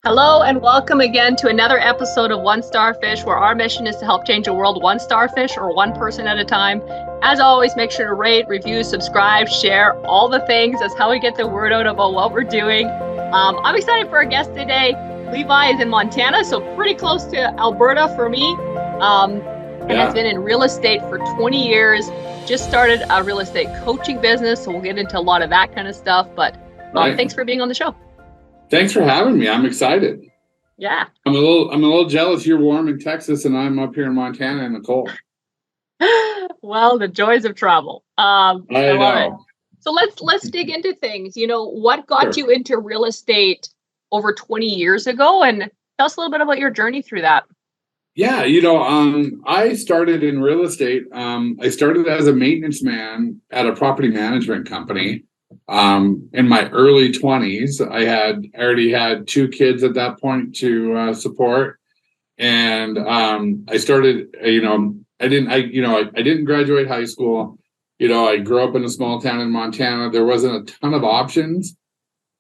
Hello and welcome again to another episode of One Star Fish, where our mission is to help change the world one starfish or one person at a time. As always, make sure to rate, review, subscribe, share, all the things. That's how we get the word out about what we're doing. I'm excited for our guest today. Levi is in Montana, so pretty close to Alberta for me, and has been in real estate for 20 years. Just started a real estate coaching business, so we'll get into a lot of that kind of stuff. But thanks for being on the show. Thanks for having me. I'm excited. Yeah. I'm a little jealous. You're warm in Texas and I'm up here in Montana in the cold. Well, the joys of travel. I love it. know. So let's dig into things. What got you into real estate over 20 years ago, and tell us a little bit about your journey through that. Yeah, I started in real estate. I started as a maintenance man at a property management company. In my early 20s, I already had two kids at that point to support, and I started. I didn't graduate high school. I grew up in a small town in Montana. There wasn't a ton of options.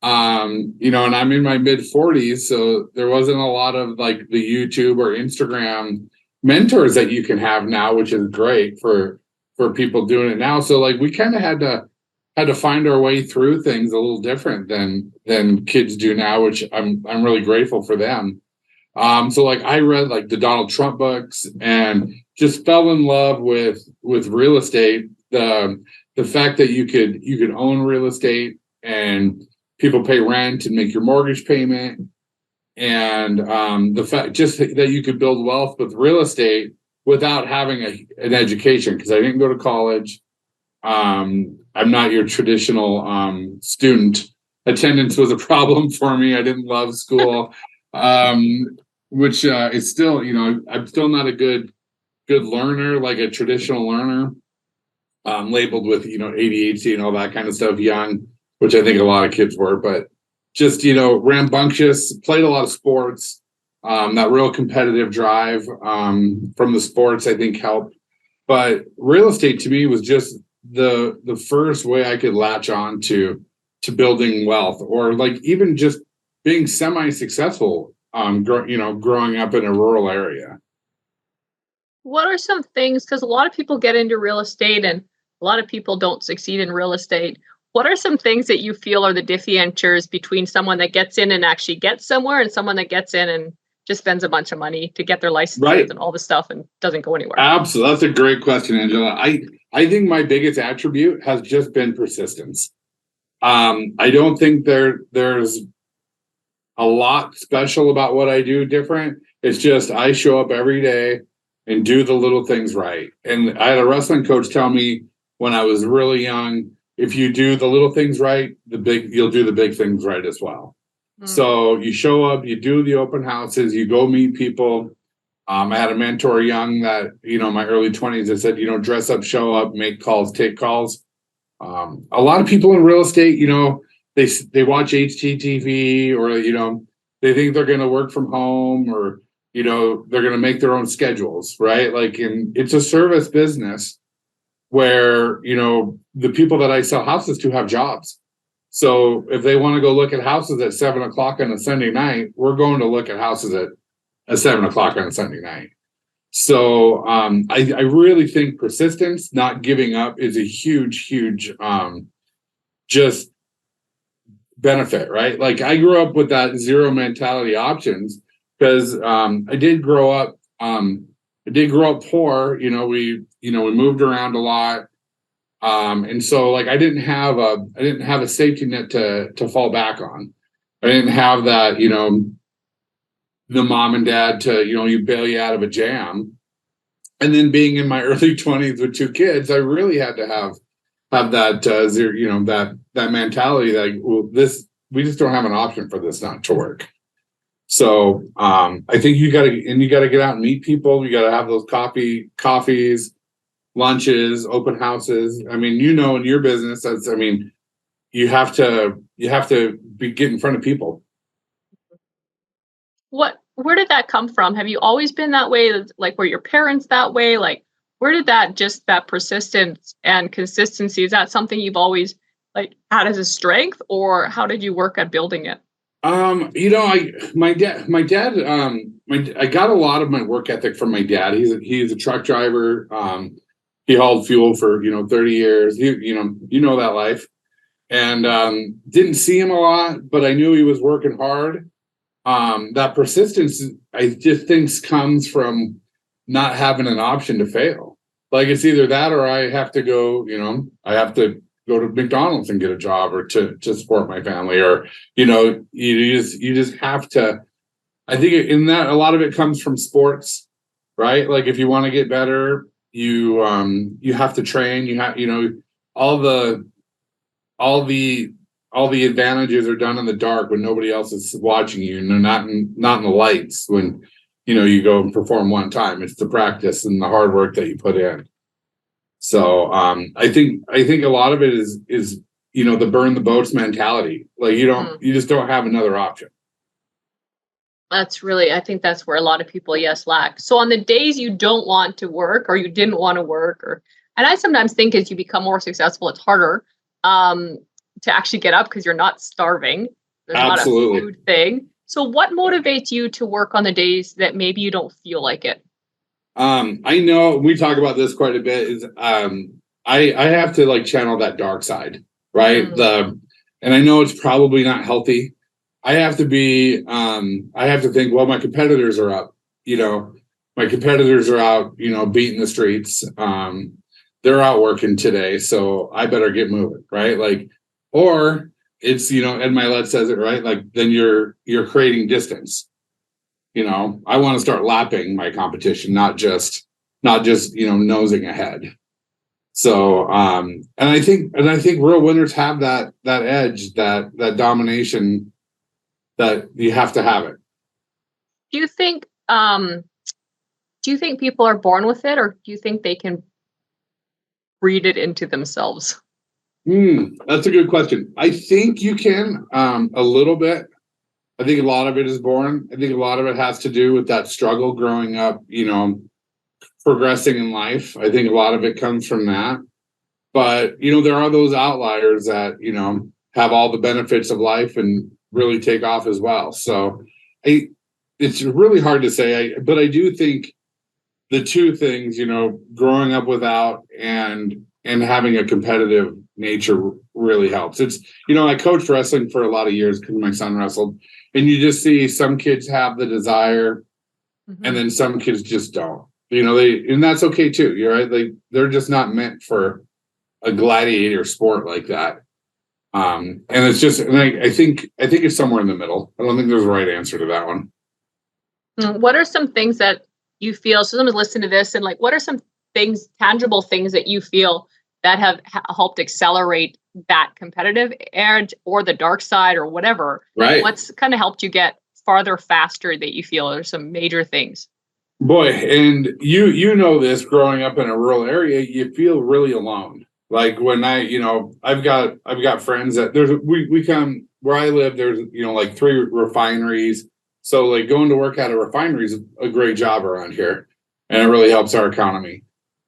And I'm in my mid 40s, so there wasn't a lot of like the YouTube or Instagram mentors that you can have now, which is great for people doing it now. So like we kind of had to find our way through things a little different than kids do now, which I'm really grateful for them. So like I read like the Donald Trump books and just fell in love with real estate. The fact that you could own real estate and people pay rent and make your mortgage payment, and the fact just that you could build wealth with real estate without having an education, because I didn't go to college. I'm not your traditional student. Attendance was a problem for me. I didn't love school, which is still, I'm still not a good learner, like a traditional learner, labeled with, ADHD and all that kind of stuff young, which I think a lot of kids were, but just, rambunctious, played a lot of sports. That real competitive drive from the sports, I think, helped. But real estate to me was just the first way I could latch on to building wealth, or like even just being semi-successful, growing up in a rural area. What are some things, because a lot of people get into real estate and a lot of people don't succeed in real estate. What are some things that you feel are the differentiators between someone that gets in and actually gets somewhere and someone that gets in and just spends a bunch of money to get their licenses and all this stuff and doesn't go anywhere? Absolutely. That's a great question, Angela. I think my biggest attribute has just been persistence. I don't think there's a lot special about what I do different. It's just I show up every day and do the little things right. And I had a wrestling coach tell me when I was really young, if you do the little things right, you'll do the big things right as well. So you show up, you do the open houses, you go meet people. I had a mentor young that, my early 20s, that said, dress up, show up, make calls, take calls. A lot of people in real estate, they watch HGTV, or, they think they're going to work from home, or, they're going to make their own schedules, right? Like, it's a service business where, the people that I sell houses to have jobs. So if they want to go look at houses at 7:00 on a Sunday night, we're going to look at houses at 7:00 on a Sunday night. So I really think persistence, not giving up, is a huge just benefit, right? Like I grew up with that zero mentality options because I did grow up poor. We moved around a lot. And so like I didn't have a safety net to fall back on. I didn't have that, the mom and dad to, you bail you out of a jam. And then being in my early 20s with two kids, I really had to have that zero, that mentality that, well, we just don't have an option for this not to work. So I think you gotta get out and meet people. You gotta have those coffees, lunches, open houses. I mean, in your business, you have to get in front of people. Where did that come from? Have you always been that way? Like, were your parents that way? Like, where did that persistence and consistency, is that something you've always like had as a strength, or how did you work at building it? I got a lot of my work ethic from my dad. He's a truck driver. He hauled fuel for 30 years. You know that life. And didn't see him a lot, but I knew he was working hard. That persistence, I just think, comes from not having an option to fail. Like, it's either that or I have to go, I have to go to McDonald's and get a job, or to support my family, or, you just have to. I think in that, a lot of it comes from sports, right? Like, if you want to get better, you have to train. All the all the all the advantages are done in the dark when nobody else is watching you, and they're not in the lights when you go and perform one time. It's the practice and the hard work that you put in. So I think a lot of it is the burn the boats mentality. Like, you just don't have another option. I think that's where a lot of people, yes, lack. So on the days you don't want to work, or you didn't want to work, and I sometimes think as you become more successful, it's harder to actually get up because you're not starving. There's Absolutely. not a food thing. So what motivates you to work on the days that maybe you don't feel like it? I know we talk about this quite a bit. Is I have to, like, channel that dark side, right? And I know it's probably not healthy. I have to think, well, my competitors are up. My competitors are out, beating the streets. They're out working today, so I better get moving, right? Like, or it's, Ed Milet says it, right? Like, then you're creating distance. I want to start lapping my competition, not just nosing ahead. So and I think real winners have that edge, that domination, that you have to have it. Do you think people are born with it, or do you think they can breed it into themselves? That's a good question. I think you can, a little bit. I think a lot of it is born. I think a lot of it has to do with that struggle growing up, progressing in life. I think a lot of it comes from that. But, there are those outliers that, have all the benefits of life and really take off as well. So it's really hard to say, but I do think the two things, growing up without and having a competitive nature really helps. It's, I coached wrestling for a lot of years because my son wrestled, and you just see some kids have the desire, and then some kids just don't, and that's okay too. You're right. They're just not meant for a gladiator sport like that. And it's just, and I think it's somewhere in the middle. I don't think there's a right answer to that one. What are some things that you feel, so someone's listening to this, and like, what are some things, tangible things that you feel that have helped accelerate that competitive edge, or the dark side, or whatever? Right. What's kind of helped you get farther faster, that you feel are some major things? Boy, and you know this, growing up in a rural area, you feel really alone. Like, when I've got friends that we come where I live, there's like 3 refineries. So, like, going to work at a refinery is a great job around here, and it really helps our economy.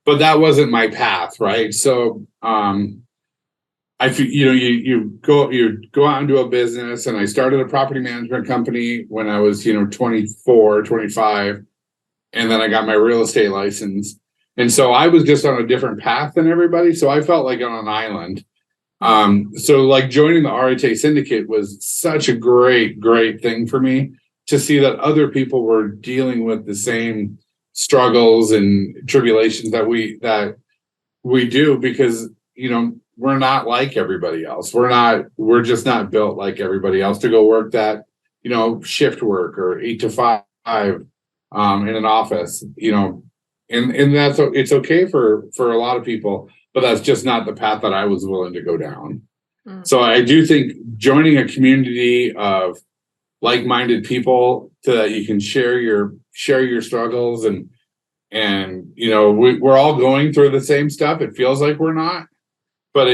But that wasn't my path, right? So I feel, you go out and do a business, and I started a property management company when I was 24, 25, and then I got my real estate license. And so I was just on a different path than everybody. So I felt like on an island. So, like, joining the RHA syndicate was such a great thing for me, to see that other people were dealing with the same struggles and tribulations that we do, because we're not like everybody else. We're just not built like everybody else to go work that shift work, or 8 to 5 in an office, and that's, it's okay for a lot of people, but that's just not the path that I was willing to go down. So I do think joining a community of like-minded people, so that you can share your struggles, and we're all going through the same stuff. It feels like we're not, but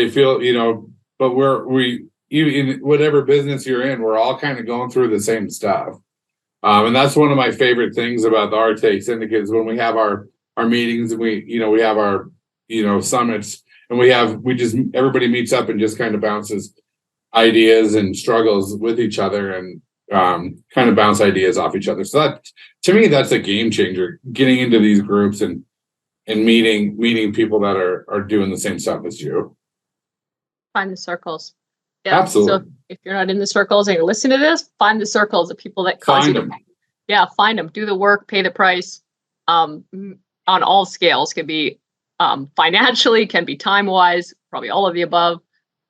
but we in whatever business you're in, we're all kind of going through the same stuff. And that's one of my favorite things about the RTA Syndicate, is when we have our meetings, and we have our summits, and everybody meets up and just kind of bounces ideas and struggles with each other, and kind of bounce ideas off each other. So that, to me, that's a game changer, getting into these groups and meeting people that are doing the same stuff as you. Find the circles. Yeah. Absolutely. So if you're not in the circles and you're listening to this, find the circles of people that cause Find you them. find them, do the work, pay the price. On all scales, can be financially, can be time-wise, probably all of the above.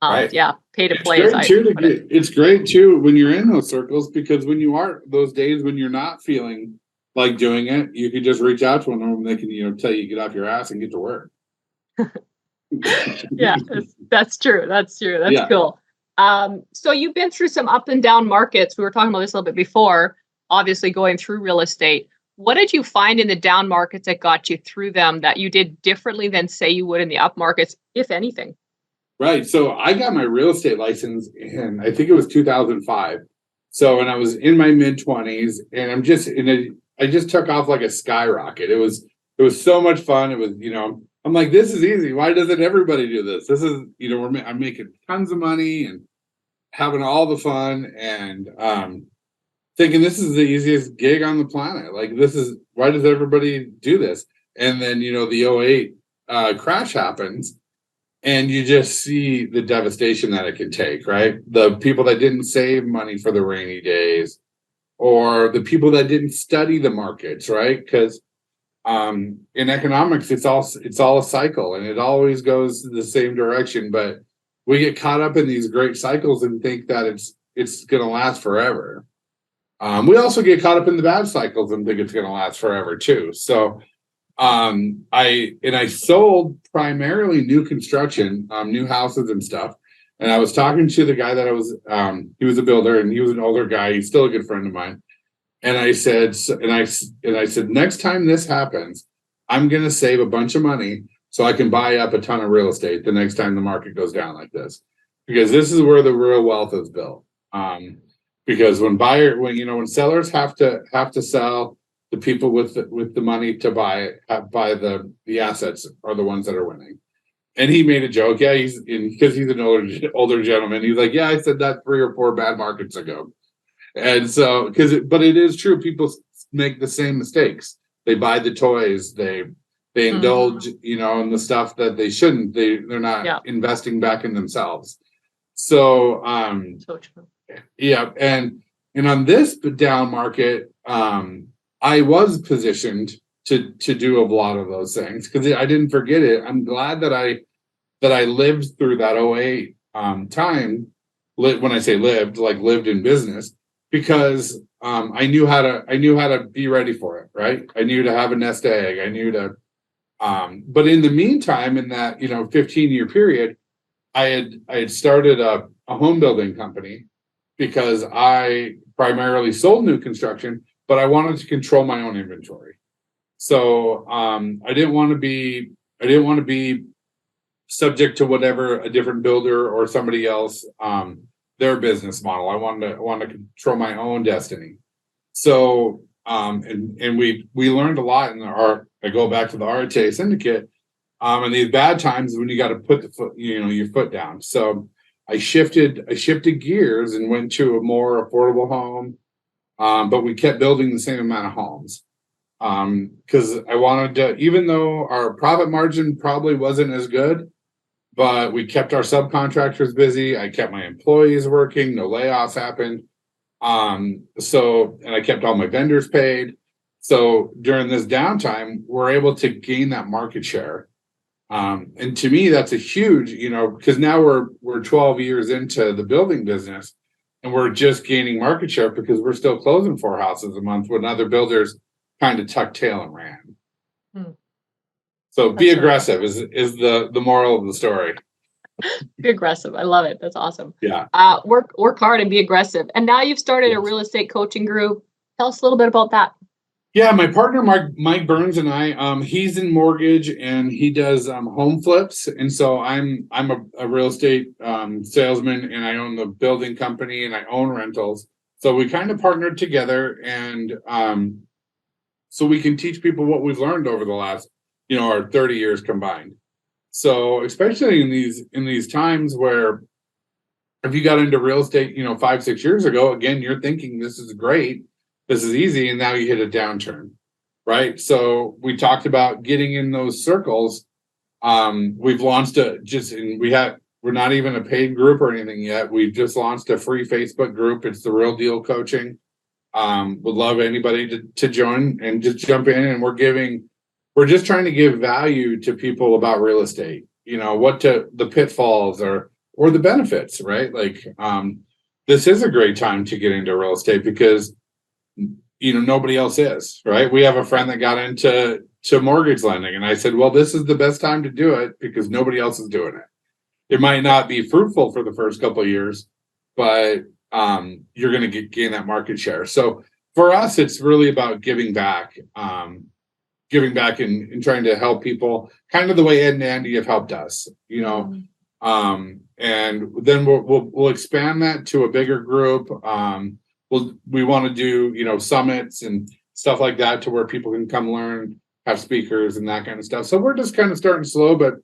Right. Yeah, pay to It's play. great too it's great too when you're in those circles, because when you are those days when you're not feeling like doing it, you can just reach out to one of them. They can, tell you get off your ass and get to work. Yeah, that's true. That's Yeah. cool. So you've been through some up and down markets. We were talking about this a little bit before, obviously going through real estate. What did you find in the down markets that got you through them that you did differently than say you would in the up markets, if anything? Right. So I got my real estate license in, I think it was 2005. So when I was in my mid 20s, and I just took off like a skyrocket. It was so much fun. It was, I'm like, this is easy. Why doesn't everybody do this? This is, I'm making tons of money and having all the fun, and thinking this is the easiest gig on the planet. Like, why does everybody do this? And then, the '08 crash happens, and you just see the devastation that it can take, right? The people that didn't save money for the rainy days, or the people that didn't study the markets, right? Because in economics, it's all a cycle, and it always goes the same direction. But we get caught up in these great cycles and think that it's going to last forever. We also get caught up in the bad cycles and think it's going to last forever too. So I sold primarily new construction, new houses and stuff. And I was talking to the guy that he was a builder, and he was an older guy. He's still a good friend of mine. And I said, next time this happens, I'm going to save a bunch of money so I can buy up a ton of real estate the next time the market goes down like this, because this is where the real wealth is built. Because when sellers have to sell, the people with the money to buy the assets are the ones that are winning. And he made a joke, yeah, because he's an older gentleman. He's like, yeah, I said that 3 or 4 bad markets ago. And so, but it is true, people make the same mistakes. They buy the toys, they indulge, in the stuff that they shouldn't. They're not investing back in themselves. So, so true. Yeah, and on this down market, I was positioned to do a lot of those things because I didn't forget it. I'm glad that I lived through that '08 time. When I say lived, like lived in business, because I knew how to be ready for it. Right, I knew to have a nest egg. I knew to. But in the meantime, in that 15-year period, I had started a home building company, because I primarily sold new construction, but I wanted to control my own inventory. So I didn't want to be subject to whatever a different builder or somebody else their business model. I wanted to control my own destiny. So and we learned a lot in I go back to the RTA syndicate, and these bad times when you got to put your foot down. So I shifted gears and went to a more affordable home, but we kept building the same amount of homes, because I wanted to, even though our profit margin probably wasn't as good, but we kept our subcontractors busy. I kept my employees working. No layoffs happened. And I kept all my vendors paid. So during this downtime, we're able to gain that market share. And to me, that's a huge, because now we're 12 years into the building business, and we're just gaining market share because we're still closing 4 houses a month when other builders kind of tucked tail and ran. So be aggressive is the moral of the story. Be aggressive. I love it. That's awesome. Yeah. Work hard and be aggressive. And now you've started a real estate coaching group. Tell us a little bit about that. Yeah, my partner Mike Burns and I, he's in mortgage and he does home flips, and so I'm a real estate salesman, and I own the building company and I own rentals. So we kind of partnered together, and so we can teach people what we've learned over the last our 30 years combined. So especially in these times where if you got into real estate, 5, 6 years ago, again, you're thinking this is great, this is easy, and now you hit a downturn, right? So we talked about getting in those circles. We've launched we're not even a paid group or anything yet. We've just launched a free Facebook group. It's The Real Deal Coaching. Would love anybody to join and just jump in. And we're just trying to give value to people about real estate, the pitfalls or the benefits, right? Like, this is a great time to get into real estate because, nobody else is, right? We have a friend that got into mortgage lending. And I said, well, this is the best time to do it because nobody else is doing it. It might not be fruitful for the first couple of years, but you're going to gain that market share. So for us, it's really about giving back and trying to help people kind of the way Ed and Andy have helped us, and then we'll expand that to a bigger group. We want to do, summits and stuff like that to where people can come learn, have speakers and that kind of stuff. So we're just kind of starting slow, but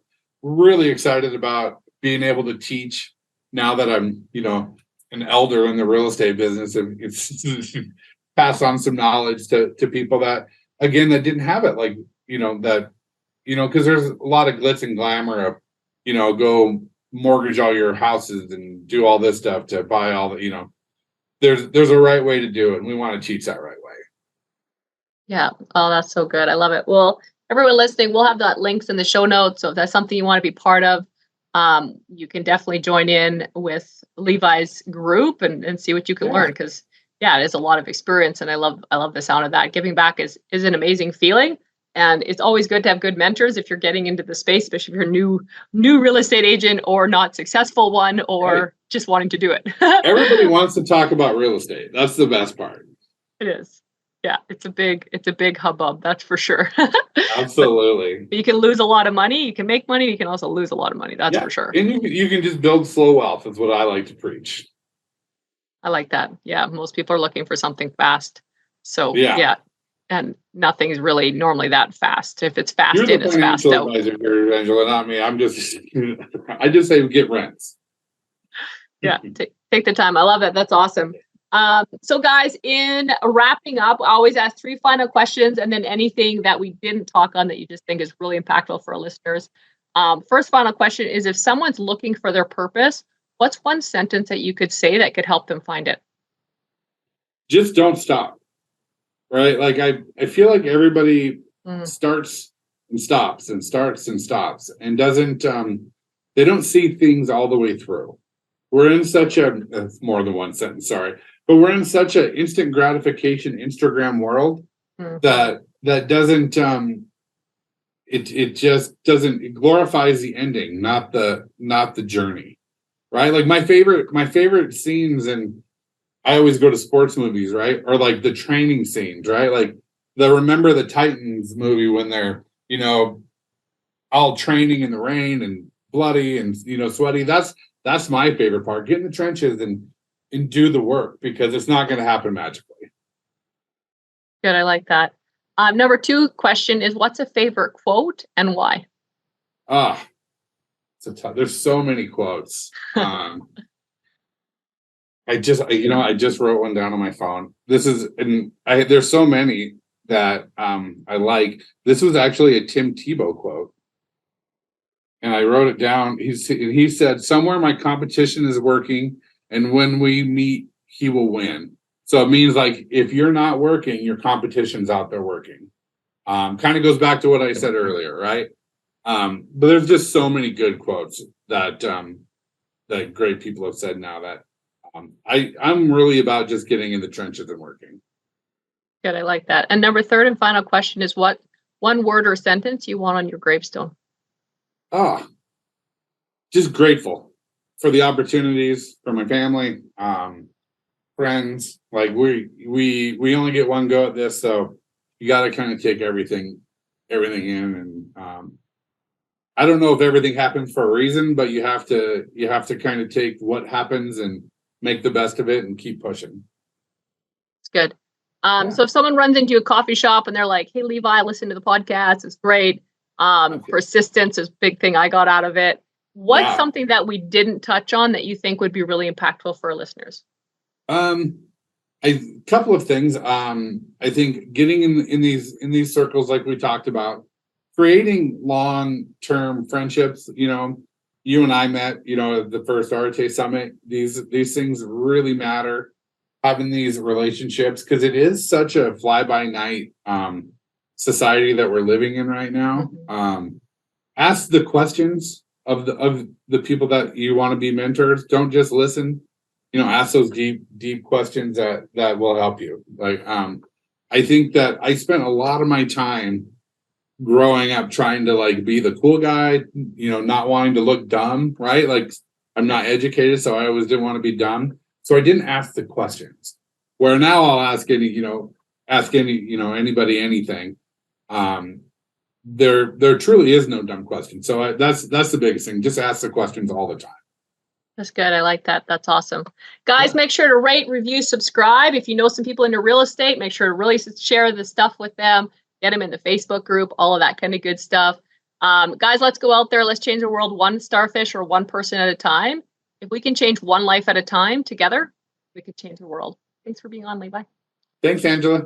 we're really excited about being able to teach now that I'm, an elder in the real estate business, and it's pass on some knowledge to people that, again, that didn't have it, like, because there's a lot of glitz and glamour of, go mortgage all your houses and do all this stuff to buy all the, there's a right way to do it, and we want to teach that right way. Yeah. Oh, that's so good. I love it. Well, everyone listening, we'll have that links in the show notes. So if that's something you want to be part of, you can definitely join in with Levi's group and see what you can learn. Because it is a lot of experience, and I love the sound of that. Giving back is an amazing feeling, and it's always good to have good mentors if you're getting into the space, especially if you're a new real estate agent or not successful one, or just wanting to do it. Everybody wants to talk about real estate. That's the best part. It is. Yeah, it's a big hubbub, that's for sure. Absolutely. But you can lose a lot of money, you can make money, you can also lose a lot of money, that's for sure. And you can just build slow wealth, is what I like to preach. I like that. Yeah, most people are looking for something fast. So and nothing's really normally that fast. If it's fast in, it's fast out. You're the financial advisor here, Angela, not me. I just say get rents. Yeah, take the time. I love it. That's awesome. So guys, in wrapping up, I always ask 3 final questions, and then anything that we didn't talk on that you just think is really impactful for our listeners. First final question is, if someone's looking for their purpose, what's one sentence that you could say that could help them find it? Just don't stop, right? Like I feel like everybody starts and stops and starts and stops and doesn't, they don't see things all the way through. We're in such that's more than one sentence, sorry. But we're in such an instant gratification Instagram world that doesn't it glorifies the ending, not the journey, right? Like my favorite scenes, and I always go to sports movies, right? Or like the training scenes, right? Like the Remember the Titans movie when they're, all training in the rain and bloody and, sweaty. That's my favorite part. Get in the trenches and do the work, because it's not going to happen magically. Good. I like that. Number 2 question is, what's a favorite quote and why? There's so many quotes. I just wrote one down on my phone. There's so many that I like. This was actually a Tim Tebow quote, and I wrote it down. He said, "Somewhere my competition is working, and when we meet, he will win." So it means, like, if you're not working, your competition's out there working. Kind of goes back to what I said earlier, right? But there's just so many good quotes that great people have said now that I'm really about just getting in the trenches and working. Good. I like that. And number 3rd and final question is, what one word or sentence you want on your gravestone? Just grateful for the opportunities, for my family, friends. Like we only get one go at this, so you got to kind of take everything in. And I don't know if everything happens for a reason, but you have to kind of take what happens and make the best of it and keep pushing. It's good. So if someone runs into a coffee shop and they're like, "Hey, Levi, listen to the podcast. It's great. Persistence is a big thing I got out of it. What's Yeah. something that we didn't touch on that you think would be really impactful for our listeners? A couple of things. I think getting in these circles, like we talked about, creating long-term friendships. You and I met, at the first Arte Summit. These things really matter. Having these relationships, because it is such a fly-by-night society that we're living in right now. Ask the questions of the people that you want to be mentors. Don't just listen. Ask those deep questions that will help you. Like, I think that I spent a lot of my time growing up trying to like be the cool guy, not wanting to look dumb, right? Like, I'm not educated, so I always didn't want to be dumb. So I didn't ask the questions. Where now I'll ask anybody anything. There truly is no dumb question. So that's the biggest thing. Just ask the questions all the time. That's good. I like that. That's awesome. Guys, Yeah. make sure to rate, review, subscribe. If you know some people into real estate, make sure to really share the stuff with them. Get them in the Facebook group, all of that kind of good stuff. Guys, let's go out there. Let's change the world one starfish or one person at a time. If we can change one life at a time together, we could change the world. Thanks for being on, Levi. Thanks, Angela.